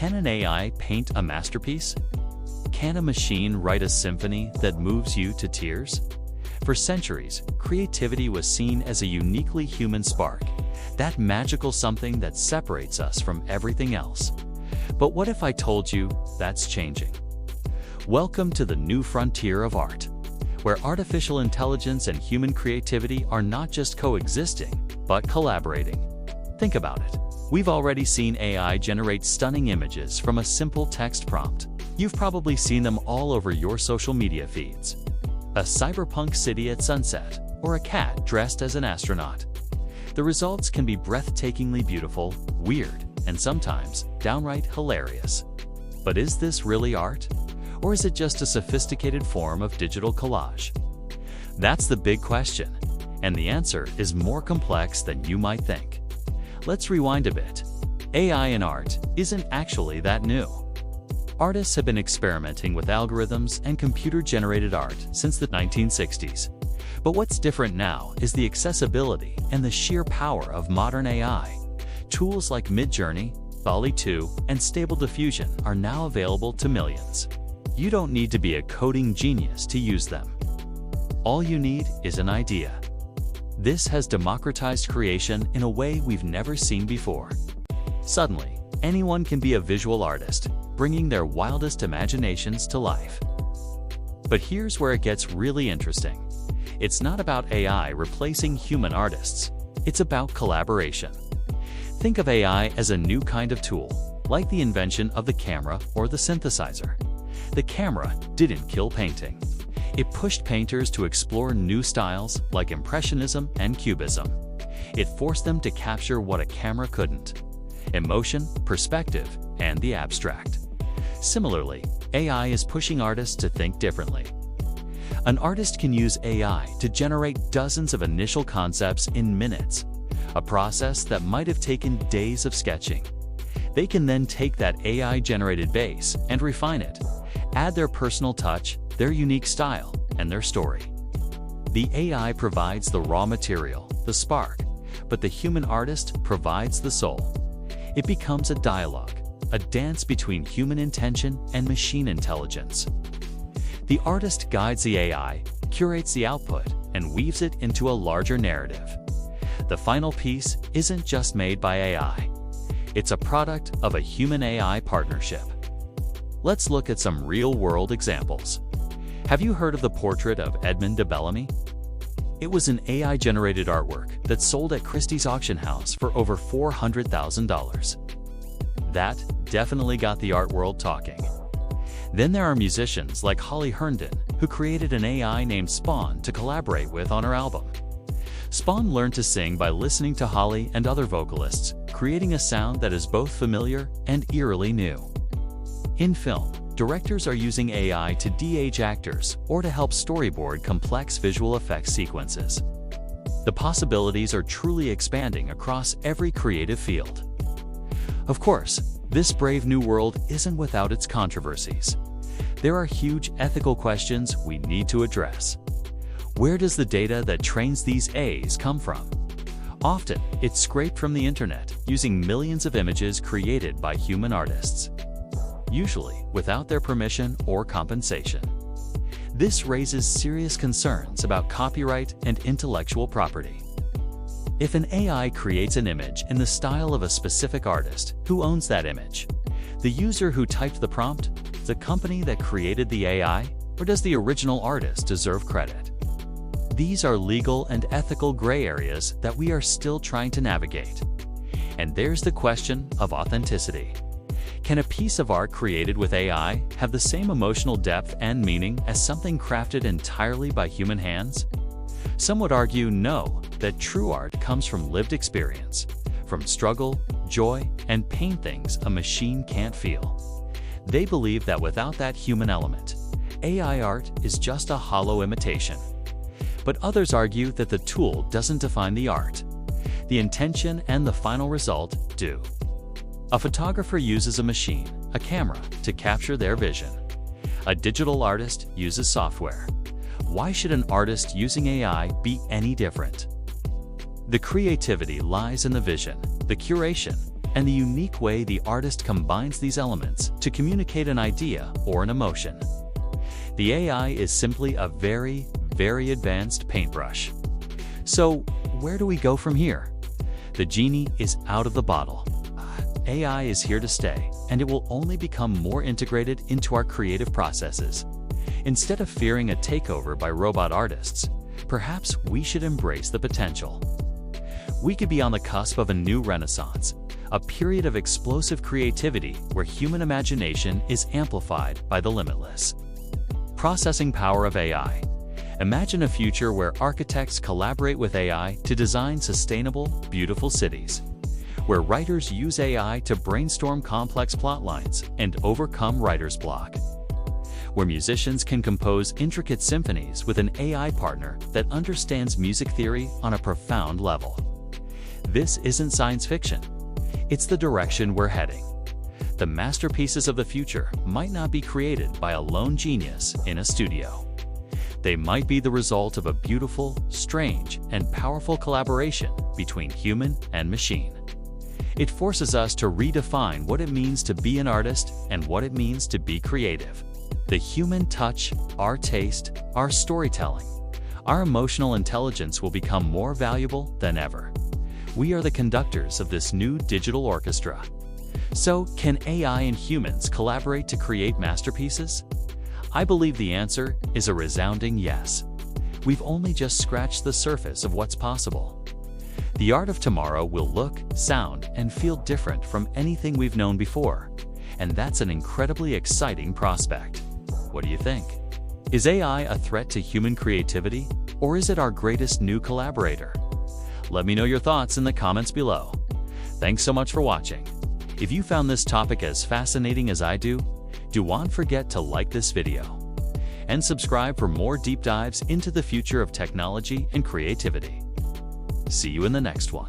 Can an AI paint a masterpiece? Can a machine write a symphony that moves you to tears? For centuries, creativity was seen as a uniquely human spark, that magical something that separates us from everything else. But what if I told you that's changing? Welcome to the new frontier of art, where artificial intelligence and human creativity are not just coexisting, but collaborating. Think about it. We've already seen AI generate stunning images from a simple text prompt. You've probably seen them all over your social media feeds. A cyberpunk city at sunset, or a cat dressed as an astronaut. The results can be breathtakingly beautiful, weird, and sometimes downright hilarious. But is this really art? Or is it just a sophisticated form of digital collage? That's the big question, and the answer is more complex than you might think. Let's rewind a bit. AI in art isn't actually that new. Artists have been experimenting with algorithms and computer-generated art since the 1960s. But what's different now is the accessibility and the sheer power of modern AI. Tools like Midjourney, DALL-E 2, and Stable Diffusion are now available to millions. You don't need to be a coding genius to use them. All you need is an idea. This has democratized creation in a way we've never seen before. Suddenly, anyone can be a visual artist, bringing their wildest imaginations to life. But here's where it gets really interesting. It's not about AI replacing human artists. It's about collaboration. Think of AI as a new kind of tool, like the invention of the camera or the synthesizer. The camera didn't kill painting. It pushed painters to explore new styles like Impressionism and Cubism. It forced them to capture what a camera couldn't: emotion, perspective, and the abstract. Similarly, AI is pushing artists to think differently. An artist can use AI to generate dozens of initial concepts in minutes, a process that might have taken days of sketching. They can then take that AI-generated base and refine it, add their personal touch, their unique style, and their story. The AI provides the raw material, the spark, but the human artist provides the soul. It becomes a dialogue, a dance between human intention and machine intelligence. The artist guides the AI, curates the output, and weaves it into a larger narrative. The final piece isn't just made by AI. It's a product of a human-AI partnership. Let's look at some real-world examples. Have you heard of the portrait of Edmond de Bellamy? It was an AI-generated artwork that sold at Christie's auction house for over $400,000. That definitely got the art world talking. Then there are musicians like Holly Herndon, who created an AI named Spawn to collaborate with on her album. Spawn learned to sing by listening to Holly and other vocalists, creating a sound that is both familiar and eerily new. In film, directors are using AI to de-age actors or to help storyboard complex visual effects sequences. The possibilities are truly expanding across every creative field. Of course, this brave new world isn't without its controversies. There are huge ethical questions we need to address. Where does the data that trains these AIs come from? Often, it's scraped from the internet using millions of images created by human artists, usually without their permission or compensation. This raises serious concerns about copyright and intellectual property. If an AI creates an image in the style of a specific artist, who owns that image? The user who typed the prompt? The company that created the AI? Or does the original artist deserve credit? These are legal and ethical gray areas that we are still trying to navigate. And there's the question of authenticity. Can a piece of art created with AI have the same emotional depth and meaning as something crafted entirely by human hands? Some would argue no, that true art comes from lived experience, from struggle, joy, and pain, things a machine can't feel. They believe that without that human element, AI art is just a hollow imitation. But others argue that the tool doesn't define the art. The intention and the final result do. A photographer uses a machine, a camera, to capture their vision. A digital artist uses software. Why should an artist using AI be any different? The creativity lies in the vision, the curation, and the unique way the artist combines these elements to communicate an idea or an emotion. The AI is simply a very, very advanced paintbrush. So, where do we go from here? The genie is out of the bottle. AI is here to stay, and it will only become more integrated into our creative processes. Instead of fearing a takeover by robot artists, perhaps we should embrace the potential. We could be on the cusp of a new renaissance, a period of explosive creativity where human imagination is amplified by the limitless processing power of AI. Imagine a future where architects collaborate with AI to design sustainable, beautiful cities, where writers use AI to brainstorm complex plot lines and overcome writer's block, where musicians can compose intricate symphonies with an AI partner that understands music theory on a profound level. This isn't science fiction. It's the direction we're heading. The masterpieces of the future might not be created by a lone genius in a studio. They might be the result of a beautiful, strange, and powerful collaboration between human and machine. It forces us to redefine what it means to be an artist and what it means to be creative. The human touch, our taste, our storytelling, our emotional intelligence will become more valuable than ever. We are the conductors of this new digital orchestra. So, can AI and humans collaborate to create masterpieces? I believe the answer is a resounding yes. We've only just scratched the surface of what's possible. The art of tomorrow will look, sound, and feel different from anything we've known before, and that's an incredibly exciting prospect. What do you think? Is AI a threat to human creativity, or is it our greatest new collaborator? Let me know your thoughts in the comments below. Thanks so much for watching. If you found this topic as fascinating as I do not forget to like this video and subscribe for more deep dives into the future of technology and creativity. See you in the next one.